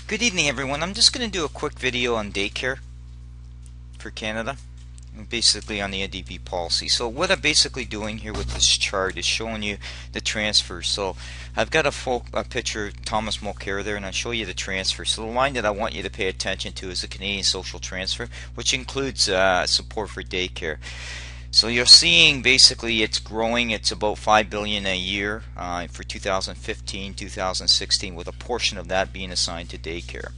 Good evening, everyone. I'm just going to do a quick video on daycare for Canada, and basically on the NDP policy. So what I'm basically doing here with this chart is showing you the transfer. So I've got a picture of Thomas Mulcair there, and I'll show you the transfer. So the line that I want you to pay attention to is the Canadian social transfer, which includes support for daycare. So you're seeing basically it's growing. It's about $5 billion a year for 2015, 2016, with a portion of that being assigned to daycare.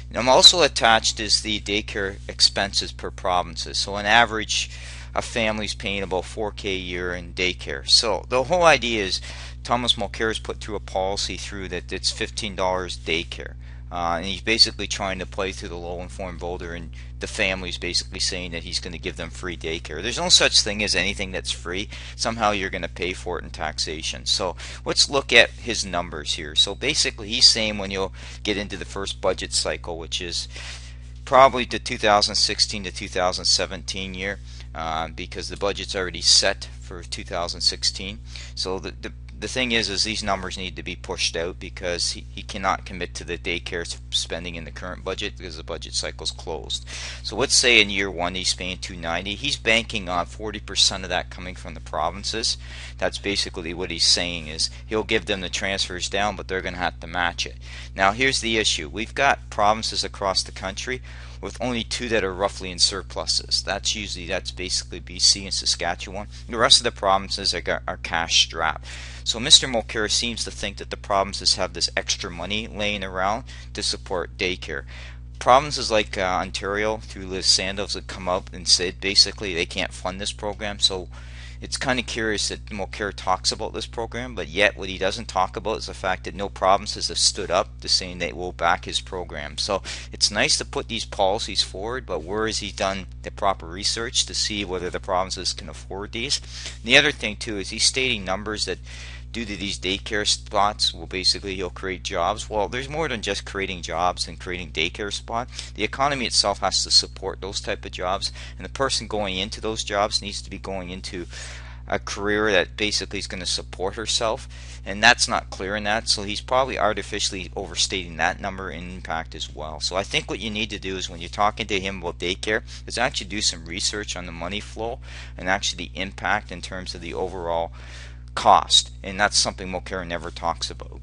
And I'm also attached is the daycare expenses per provinces. So on average, a family's paying about $4K a year in daycare. So the whole idea is Thomas Mulcair has put through a policy through that it's $15 daycare. And he's basically trying to play through the low-informed voter, and the family's basically saying that he's going to give them free daycare. There's no such thing as anything that's free. Somehow you're going to pay for it in taxation. So let's look at his numbers here. So basically he's saying when you'll get into the first budget cycle, which is probably the 2016 to 2017 year, because the budget's already set for 2016. So the thing is these numbers need to be pushed out because he cannot commit to the daycare spending in the current budget because the budget cycle's closed. So let's say in year one he's paying $290. He's banking on 40% of that coming from the provinces. That's basically what he's saying is he'll give them the transfers down, but they're going to have to match it. Now here's the issue. We've got provinces across the country with only two that are roughly in surpluses. That's basically BC and Saskatchewan. The rest of the provinces are cash strapped. So Mr. Mulcair seems to think that the provinces have this extra money laying around to support daycare. Provinces like Ontario through Liz Sandals have come up and said basically they can't fund this program. So it's kind of curious that Mulcair talks about this program, but yet what he doesn't talk about is the fact that no provinces have stood up to saying they will back his program. So it's nice to put these policies forward, but where has he done the proper research to see whether the provinces can afford these? And the other thing too is he's stating numbers that due to these daycare spots, well, basically he'll create jobs. Well, there's more than just creating jobs and creating daycare spots. The economy itself has to support those type of jobs, and the person going into those jobs needs to be going into a career that basically is going to support herself, and that's not clear in that. So he's probably artificially overstating that number in impact as well. So I think what you need to do is when you're talking to him about daycare is actually do some research on the money flow and actually the impact in terms of the overall cost, and that's something Mulcair never talks about.